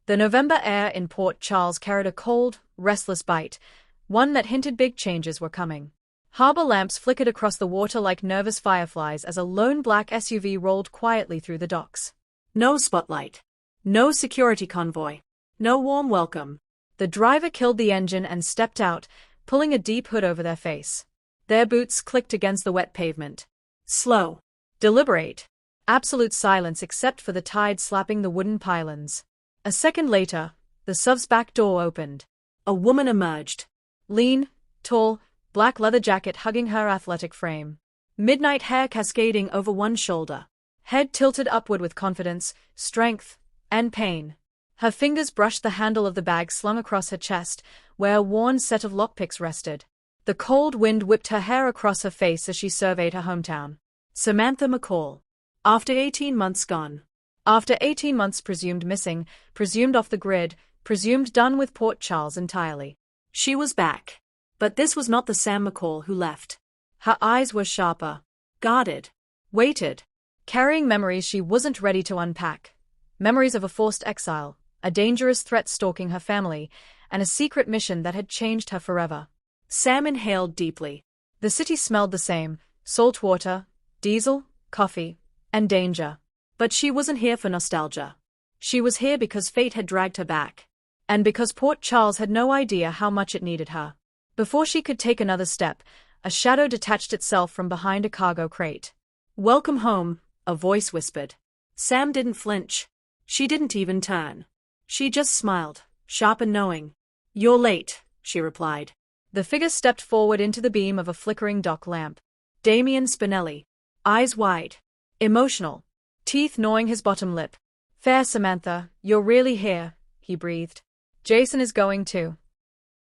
The November air in Port Charles carried a cold, restless bite, one that hinted big changes were coming. Harbor lamps flickered across the water like nervous fireflies as a lone black SUV rolled quietly through the docks. No spotlight. No security convoy. No warm welcome. The driver killed the engine and stepped out, pulling a deep hood over their face. Their boots clicked against the wet pavement. Slow. Deliberate. Absolute silence except for the tide slapping the wooden pylons. A second later, the SUV's back door opened. A woman emerged. Lean, tall, black leather jacket hugging her athletic frame. Midnight hair cascading over one shoulder. Head tilted upward with confidence, strength, and pain. Her fingers brushed the handle of the bag slung across her chest, where a worn set of lockpicks rested. The cold wind whipped her hair across her face as she surveyed her hometown. Samantha McCall. After 18 months gone. After 18 months presumed missing, presumed off the grid, presumed done with Port Charles entirely. She was back. But this was not the Sam McCall who left. Her eyes were sharper. Guarded. Weighted. Carrying memories she wasn't ready to unpack. Memories of a forced exile, a dangerous threat stalking her family, and a secret mission that had changed her forever. Sam inhaled deeply. The city smelled the same, salt water, diesel, coffee, and danger. But she wasn't here for nostalgia. She was here because fate had dragged her back. And because Port Charles had no idea how much it needed her. Before she could take another step, a shadow detached itself from behind a cargo crate. "Welcome home," a voice whispered. Sam didn't flinch. She didn't even turn. She just smiled, sharp and knowing. "You're late," she replied. The figure stepped forward into the beam of a flickering dock lamp. Damien Spinelli. Eyes wide. Emotional. Teeth gnawing his bottom lip. "Fair Samantha, you're really here," he breathed. "Jason is going too."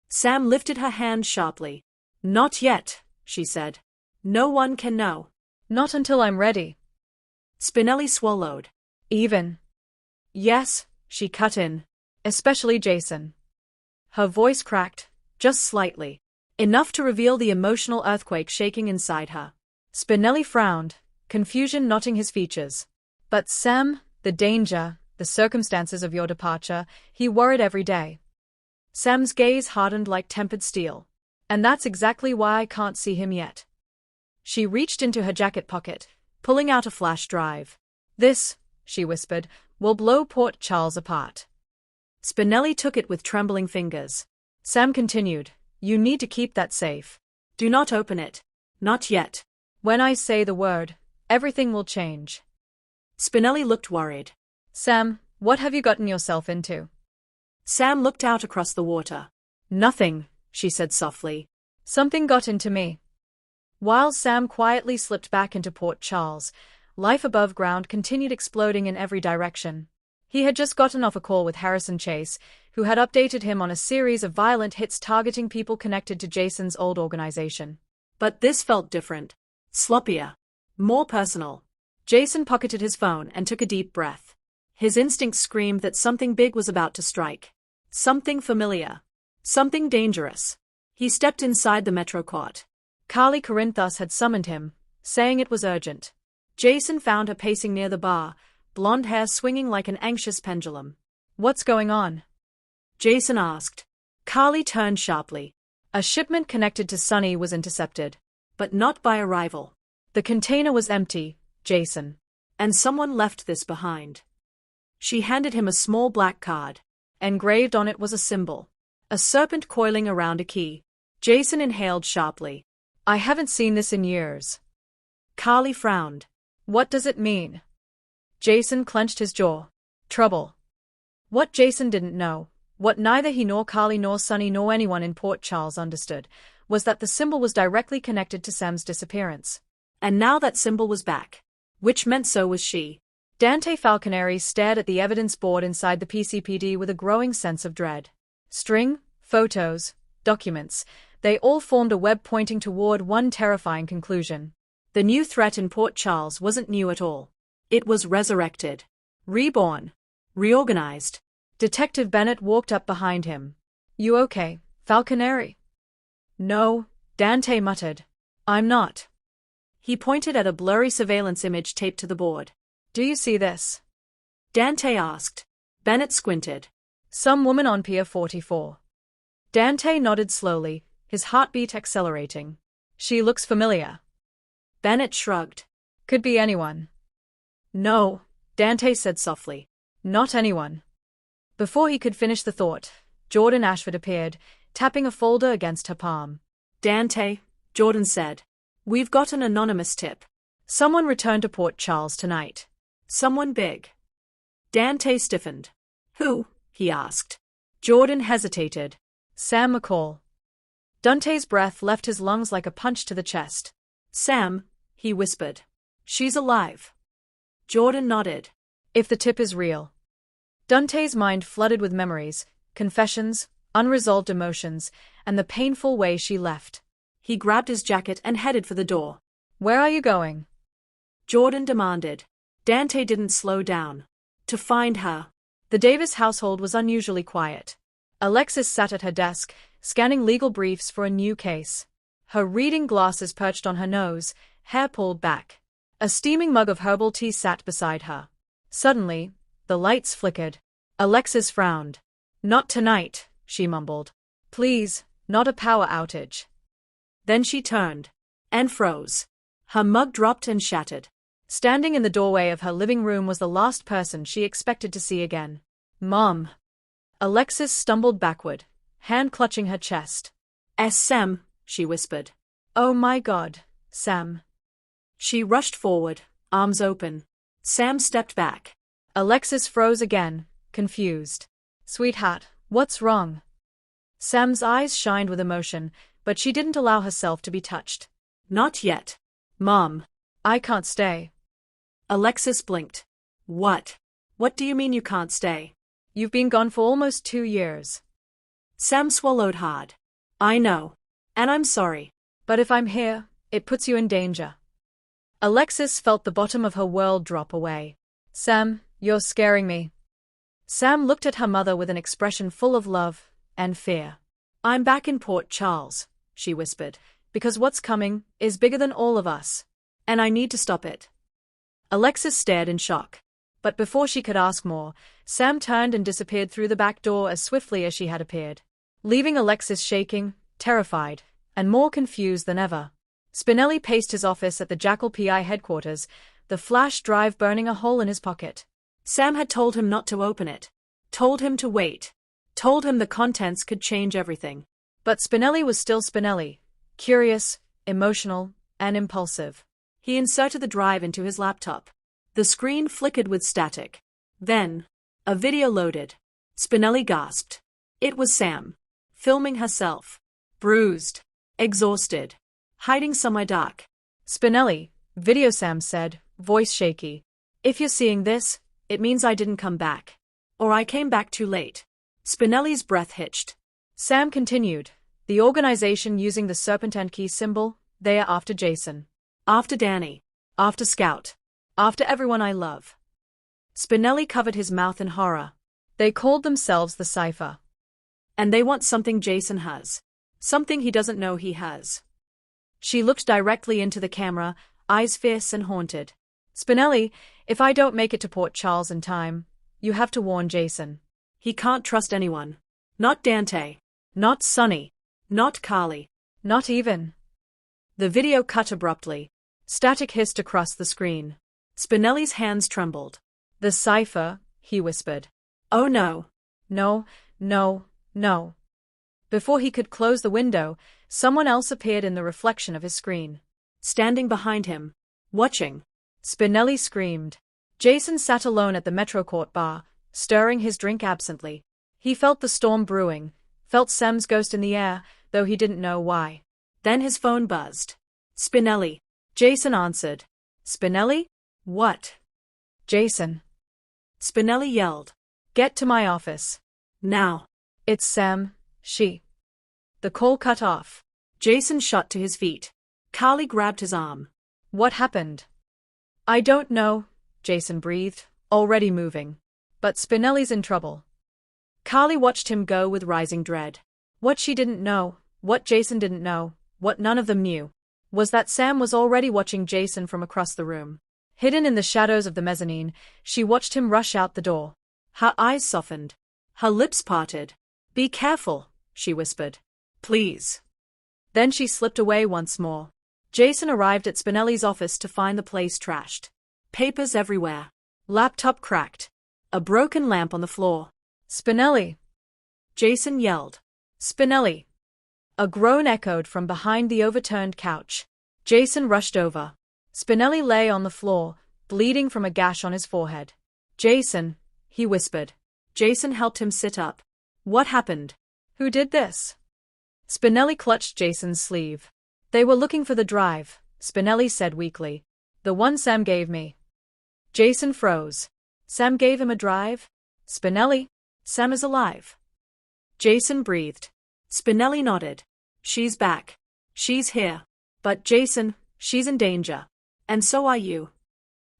Sam lifted her hand sharply. "Not yet," she said. "No one can know." "Not until I'm ready." Spinelli swallowed. "Even." "Yes," she cut in. "Especially Jason." Her voice cracked, just slightly. Enough to reveal the emotional earthquake shaking inside her. Spinelli frowned, confusion knotting his features. "But Sam, the danger, the circumstances of your departure," he worried every day. Sam's gaze hardened like tempered steel. "And that's exactly why I can't see him yet." She reached into her jacket pocket, pulling out a flash drive. "This," she whispered, "will blow Port Charles apart." Spinelli took it with trembling fingers. Sam continued, "You need to keep that safe. Do not open it. Not yet. When I say the word, everything will change." Spinelli looked worried. "Sam, what have you gotten yourself into?" Sam looked out across the water. "Nothing," she said softly. "Something got into me." While Sam quietly slipped back into Port Charles, life above ground continued exploding in every direction. He had just gotten off a call with Harrison Chase, who had updated him on a series of violent hits targeting people connected to Jason's old organization. But this felt different. Sloppier. More personal. Jason pocketed his phone and took a deep breath. His instincts screamed that something big was about to strike. Something familiar. Something dangerous. He stepped inside the Metro court. Carly Corinthos had summoned him, saying it was urgent. Jason found her pacing near the bar, blonde hair swinging like an anxious pendulum. "What's going on?" Jason asked. Carly turned sharply. A shipment connected to Sunny was intercepted. But not by a rival. The container was empty, Jason. And someone left this behind. She handed him a small black card. Engraved on it was a symbol. A serpent coiling around a key. Jason inhaled sharply. "I haven't seen this in years." Carly frowned. "What does it mean?" Jason clenched his jaw. Trouble. What Jason didn't know, what neither he nor Carly nor Sunny nor anyone in Port Charles understood, was that the symbol was directly connected to Sam's disappearance. And now that symbol was back. Which meant so was she. Dante Falconeri stared at the evidence board inside the PCPD with a growing sense of dread. String, photos, documents, they all formed a web pointing toward one terrifying conclusion. The new threat in Port Charles wasn't new at all. It was resurrected. Reborn. Reorganized. Detective Bennett walked up behind him. "You okay, Falconeri?" "No," Dante muttered. "I'm not." He pointed at a blurry surveillance image taped to the board. "Do you see this?" Dante asked. Bennett squinted. Some woman on Pier 44. Dante nodded slowly, his heartbeat accelerating. She looks familiar. Bennett shrugged. Could be anyone. No, Dante said softly. Not anyone. Before he could finish the thought, Jordan Ashford appeared, tapping a folder against her palm. Dante, Jordan said. We've got an anonymous tip. Someone returned to Port Charles tonight. Someone big. Dante stiffened. Who? He asked. Jordan hesitated. Sam McCall. Dante's breath left his lungs like a punch to the chest. Sam, he whispered. She's alive. Jordan nodded. If the tip is real. Dante's mind flooded with memories, confessions, unresolved emotions, and the painful way she left. He grabbed his jacket and headed for the door. Where are you going? Jordan demanded. Dante didn't slow down. To find her. The Davis household was unusually quiet. Alexis sat at her desk, scanning legal briefs for a new case. Her reading glasses perched on her nose, hair pulled back. A steaming mug of herbal tea sat beside her. Suddenly, the lights flickered. Alexis frowned. Not tonight, she mumbled. Please, not a power outage. Then she turned. And froze. Her mug dropped and shattered. Standing in the doorway of her living room was the last person she expected to see again. Mom. Alexis stumbled backward, hand clutching her chest. Sam, she whispered. Oh my God, Sam. She rushed forward, arms open. Sam stepped back. Alexis froze again, confused. Sweetheart, what's wrong? Sam's eyes shined with emotion, but she didn't allow herself to be touched. Not yet. Mom. I can't stay. Alexis blinked. What? What do you mean you can't stay? You've been gone for almost 2 years. Sam swallowed hard. I know. And I'm sorry. But if I'm here, it puts you in danger. Alexis felt the bottom of her world drop away. Sam, you're scaring me. Sam looked at her mother with an expression full of love and fear. I'm back in Port Charles, she whispered, because what's coming is bigger than all of us. And I need to stop it. Alexis stared in shock. But before she could ask more, Sam turned and disappeared through the back door as swiftly as she had appeared, leaving Alexis shaking, terrified, and more confused than ever. Spinelli paced his office at the Jackal PI headquarters, the flash drive burning a hole in his pocket. Sam had told him not to open it. Told him to wait. Told him the contents could change everything. But Spinelli was still Spinelli, curious, emotional, and impulsive. He inserted the drive into his laptop. The screen flickered with static. Then, a video loaded. Spinelli gasped. It was Sam. Filming herself. Bruised. Exhausted. Hiding somewhere dark. Spinelli, video, Sam said, voice shaky. If you're seeing this, it means I didn't come back. Or I came back too late. Spinelli's breath hitched. Sam continued. The organization using the serpentine key symbol, they are after Jason. After Danny. After Scout. After everyone I love. Spinelli covered his mouth in horror. They called themselves the Cipher. And they want something Jason has. Something he doesn't know he has. She looked directly into the camera, eyes fierce and haunted. Spinelli, if I don't make it to Port Charles in time, you have to warn Jason. He can't trust anyone. Not Dante. Not Sonny. Not Carly. Not even. The video cut abruptly. Static hissed across the screen. Spinelli's hands trembled. The Cipher, he whispered. Oh no. No, no, no. Before he could close the window, someone else appeared in the reflection of his screen. Standing behind him. Watching. Spinelli screamed. Jason sat alone at the Metrocourt bar, stirring his drink absently. He felt the storm brewing, felt Sam's ghost in the air, though he didn't know why. Then his phone buzzed. Spinelli. Jason answered. Spinelli? What? Jason. Spinelli yelled. Get to my office. Now. It's Sam, she. The call cut off. Jason shot to his feet. Carly grabbed his arm. What happened? I don't know, Jason breathed, already moving. But Spinelli's in trouble. Carly watched him go with rising dread. What she didn't know, what Jason didn't know, what none of them knew, was that Sam was already watching Jason from across the room. Hidden in the shadows of the mezzanine, she watched him rush out the door. Her eyes softened. Her lips parted. "Be careful," she whispered. "Please." Then she slipped away once more. Jason arrived at Spinelli's office to find the place trashed. Papers everywhere. Laptop cracked. A broken lamp on the floor. "Spinelli!" Jason yelled. "Spinelli!" A groan echoed from behind the overturned couch. Jason rushed over. Spinelli lay on the floor, bleeding from a gash on his forehead. "Jason," he whispered. Jason helped him sit up. "What happened?" "Who did this?" Spinelli clutched Jason's sleeve. "They were looking for the drive," Spinelli said weakly. "The one Sam gave me." Jason froze. "Sam gave him a drive?" "Spinelli, Sam is alive." Jason breathed. Spinelli nodded. "She's back. She's here. But Jason, she's in danger. And so are you."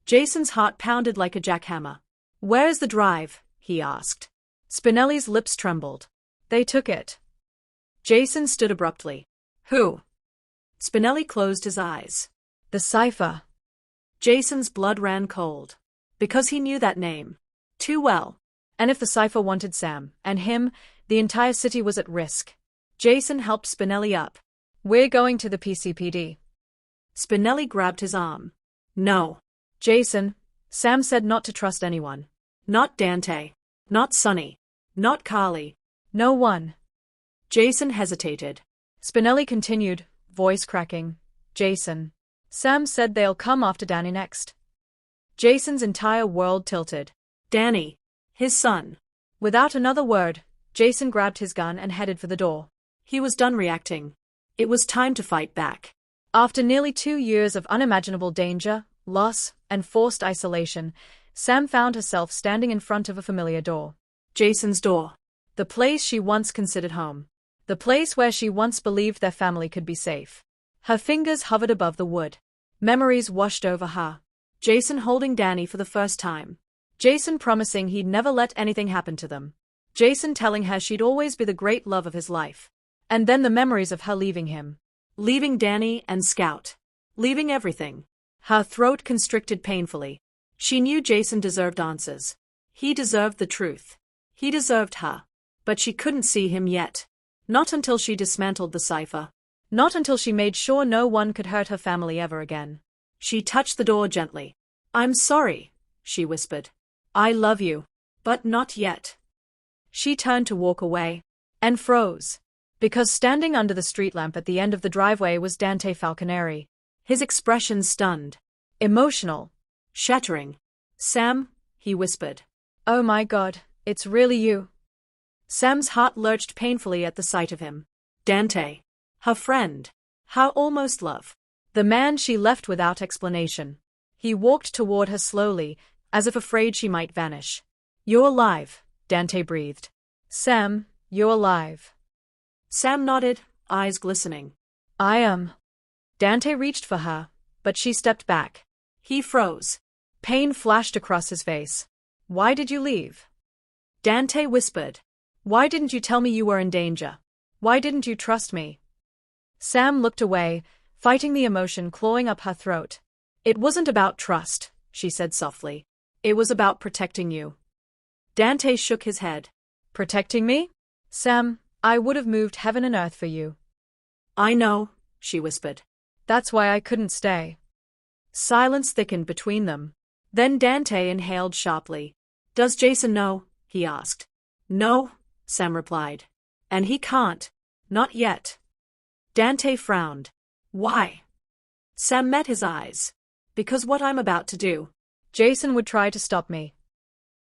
Jason's heart pounded like a jackhammer. "Where is the drive?" he asked. Spinelli's lips trembled. "They took it." Jason stood abruptly. "Who?" Spinelli closed his eyes. "The cipher." Jason's blood ran cold. Because he knew that name. Too well. And if the cipher wanted Sam, and him, the entire city was at risk. Jason helped Spinelli up. "We're going to the PCPD." Spinelli grabbed his arm. "No." "Jason, Sam said not to trust anyone." "Not Dante. Not Sonny. Not Carly. "No one." Jason hesitated. Spinelli continued, voice cracking. "Jason. Sam said they'll come after Danny next." Jason's entire world tilted. "Danny. His son." Without another word, Jason grabbed his gun and headed for the door. He was done reacting. It was time to fight back. After nearly 2 years of unimaginable danger, loss, and forced isolation, Sam found herself standing in front of a familiar door. Jason's door. The place she once considered home. The place where she once believed their family could be safe. Her fingers hovered above the wood. Memories washed over her. Jason holding Danny for the first time. Jason promising he'd never let anything happen to them. Jason telling her she'd always be the great love of his life. And then the memories of her leaving him. Leaving Danny and Scout. Leaving everything. Her throat constricted painfully. She knew Jason deserved answers. He deserved the truth. He deserved her. But she couldn't see him yet. Not until she dismantled the cipher. Not until she made sure no one could hurt her family ever again. She touched the door gently. "I'm sorry," she whispered. "I love you. But not yet." She turned to walk away. And froze. Because standing under the street lamp at the end of the driveway was Dante Falconeri. His expression stunned. Emotional. Shattering. "Sam," he whispered. "Oh my God, it's really you." Sam's heart lurched painfully at the sight of him. Dante. Her friend. Her almost love. The man she left without explanation. He walked toward her slowly, as if afraid she might vanish. "You're alive," Dante breathed. "Sam, you're alive." Sam nodded, eyes glistening. "I am." Dante reached for her, but she stepped back. He froze. Pain flashed across his face. "Why did you leave?" Dante whispered. "Why didn't you tell me you were in danger? Why didn't you trust me?" Sam looked away, fighting the emotion clawing up her throat. "It wasn't about trust," she said softly. "It was about protecting you." Dante shook his head. "Protecting me? Sam, I would have moved heaven and earth for you." "I know," she whispered. "That's why I couldn't stay." Silence thickened between them. Then Dante inhaled sharply. "Does Jason know?" he asked. "No," Sam replied. "And he can't. Not yet." Dante frowned. "Why?" Sam met his eyes. "Because what I'm about to do." "Jason would try to stop me."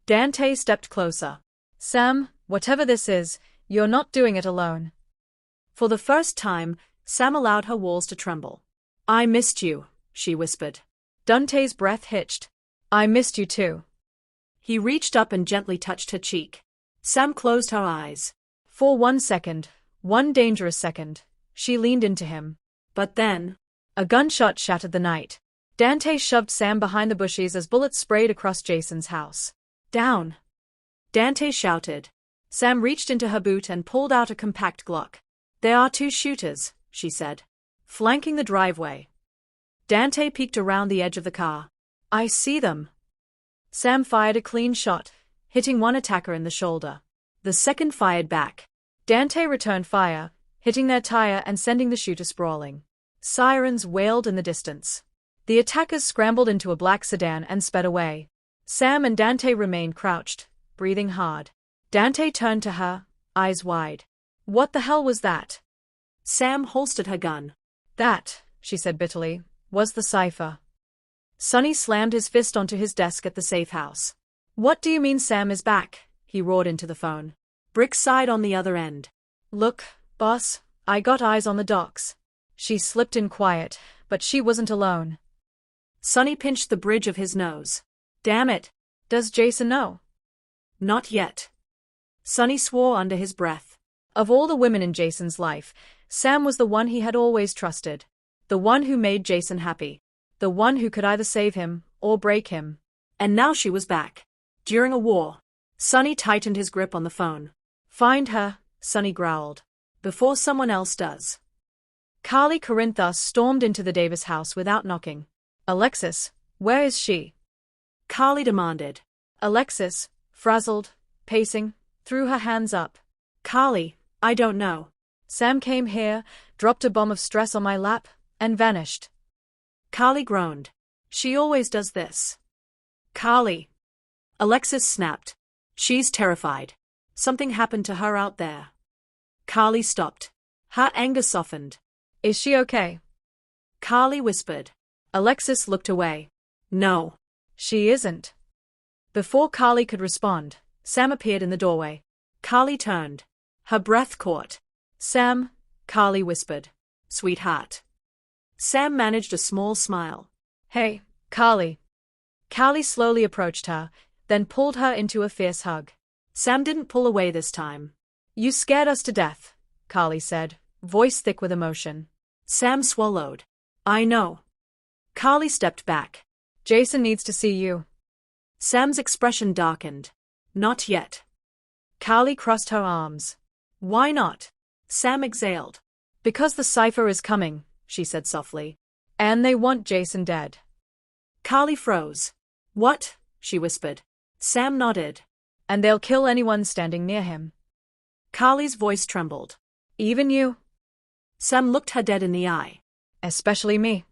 Dante stepped closer. "Sam, whatever this is, you're not doing it alone." For the first time, Sam allowed her walls to tremble. "I missed you," she whispered. Dante's breath hitched. "I missed you too." He reached up and gently touched her cheek. Sam closed her eyes. For 1 second, one dangerous second, she leaned into him. But then, a gunshot shattered the night. Dante shoved Sam behind the bushes as bullets sprayed across Jason's house. "Down!" Dante shouted. Sam reached into her boot and pulled out a compact Glock. "There are 2 shooters," she said, flanking the driveway. Dante peeked around the edge of the car. "I see them." Sam fired a clean shot, hitting one attacker in the shoulder. The second fired back. Dante returned fire, hitting their tire and sending the shooter sprawling. Sirens wailed in the distance. The attackers scrambled into a black sedan and sped away. Sam and Dante remained crouched, breathing hard. Dante turned to her, eyes wide. What the hell was that? Sam holstered her gun. That, she said bitterly, was the cipher. Sonny slammed his fist onto his desk at the safe house. What do you mean Sam is back? He roared into the phone. Brick sighed on the other end. Look, boss, I got eyes on the docks. She slipped in quiet, but she wasn't alone. Sonny pinched the bridge of his nose. Damn it. Does Jason know? Not yet. Sonny swore under his breath. Of all the women in Jason's life, Sam was the one he had always trusted. The one who made Jason happy. The one who could either save him or break him. And now she was back. During a war. Sonny tightened his grip on the phone. Find her, Sonny growled. Before someone else does. Carly Corinthos stormed into the Davis house without knocking. Alexis, where is she? Carly demanded. Alexis, frazzled, pacing, threw her hands up. Carly, I don't know. Sam came here, dropped a bomb of stress on my lap, and vanished. Carly groaned. She always does this. Carly. Alexis snapped. She's terrified. Something happened to her out there. Carly stopped. Her anger softened. Is she okay? Carly whispered. Alexis looked away. No. She isn't. Before Carly could respond, Sam appeared in the doorway. Carly turned. Her breath caught. Sam, Carly whispered. Sweetheart. Sam managed a small smile. Hey, Carly. Carly slowly approached her, then pulled her into a fierce hug. Sam didn't pull away this time. You scared us to death, Carly said, voice thick with emotion. Sam swallowed. I know. Carly stepped back. Jason needs to see you. Sam's expression darkened. Not yet. Carly crossed her arms. Why not? Sam exhaled. Because the cipher is coming, she said softly. And they want Jason dead. Carly froze. What? She whispered. Sam nodded. And they'll kill anyone standing near him. Carly's voice trembled. Even you? Sam looked her dead in the eye. Especially me.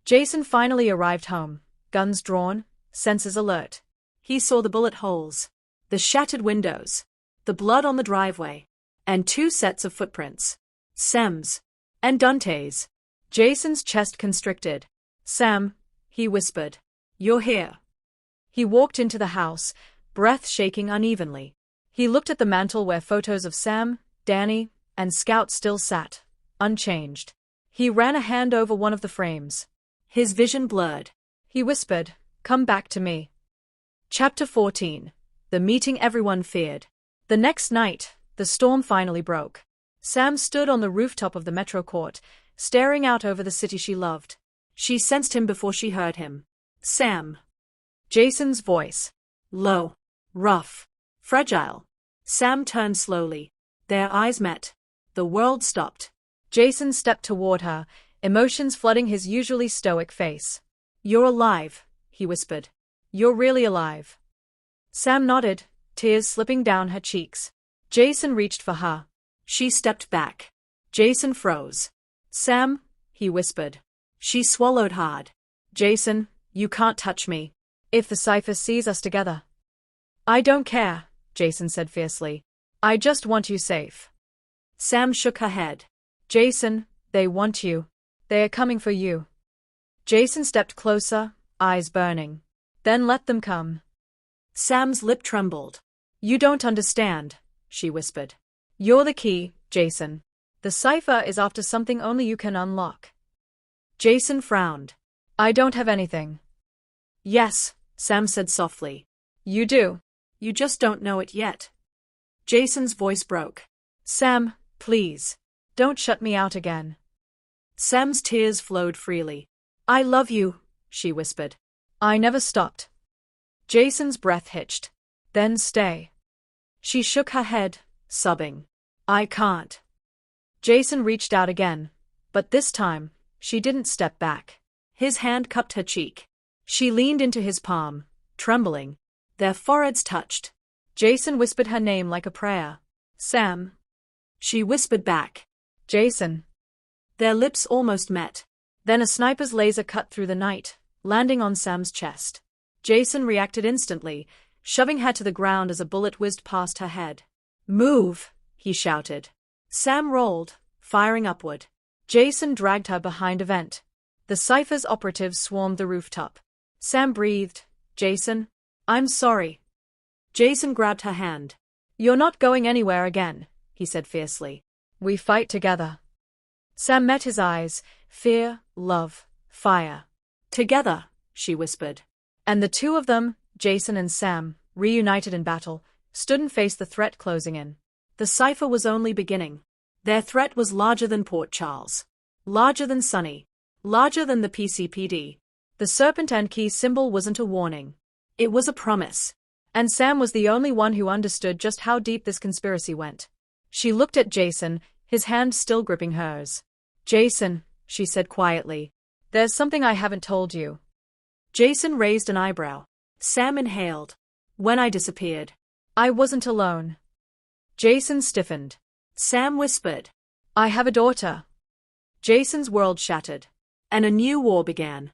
Jason finally arrived home, guns drawn, sensors alert. He saw the bullet holes, the shattered windows, the blood on the driveway, and 2 sets of footprints. Sam's and Dante's. Jason's chest constricted. Sam, he whispered. You're here. He walked into the house, breath shaking unevenly. He looked at the mantel where photos of Sam, Danny, and Scout still sat, unchanged. He ran a hand over one of the frames. His vision blurred. He whispered, Come back to me. Chapter 14. The meeting everyone feared. The next night, the storm finally broke. Sam stood on the rooftop of the Metro Court, staring out over the city she loved. She sensed him before she heard him. Sam. Jason's voice. Low. Rough. Fragile. Sam turned slowly. Their eyes met. The world stopped. Jason stepped toward her, emotions flooding his usually stoic face. You're alive, he whispered. You're really alive. Sam nodded, tears slipping down her cheeks. Jason reached for her. She stepped back. Jason froze. Sam, he whispered. She swallowed hard. Jason, you can't touch me. If the cipher sees us together. I don't care, Jason said fiercely. I just want you safe. Sam shook her head. Jason, they want you. They are coming for you. Jason stepped closer, eyes burning. Then let them come. Sam's lip trembled. You don't understand, she whispered. You're the key, Jason. The cipher is after something only you can unlock. Jason frowned. I don't have anything. Yes, Sam said softly. You do. You just don't know it yet. Jason's voice broke. Sam, please. Don't shut me out again. Sam's tears flowed freely. I love you, she whispered. I never stopped. Jason's breath hitched. Then stay. She shook her head, sobbing. I can't. Jason reached out again, but this time, she didn't step back. His hand cupped her cheek. She leaned into his palm, trembling. Their foreheads touched. Jason whispered her name like a prayer. Sam. She whispered back. Jason. Their lips almost met. Then a sniper's laser cut through the night, landing on Sam's chest. Jason reacted instantly, shoving her to the ground as a bullet whizzed past her head. Move, he shouted. Sam rolled, firing upward. Jason dragged her behind a vent. The Cypher's operatives swarmed the rooftop. Sam breathed. Jason, I'm sorry. Jason grabbed her hand. You're not going anywhere again, he said fiercely. We fight together. Sam met his eyes, fear, love, fire. Together, she whispered. And the two of them, Jason and Sam, reunited in battle, stood and faced the threat closing in. The cipher was only beginning. Their threat was larger than Port Charles. Larger than Sunny. Larger than the PCPD. The serpent and key symbol wasn't a warning. It was a promise. And Sam was the only one who understood just how deep this conspiracy went. She looked at Jason, his hand still gripping hers. Jason, she said quietly, there's something I haven't told you. Jason raised an eyebrow. Sam inhaled. When I disappeared. I wasn't alone. Jason stiffened. Sam whispered. I have a daughter. Jason's world shattered. And a new war began.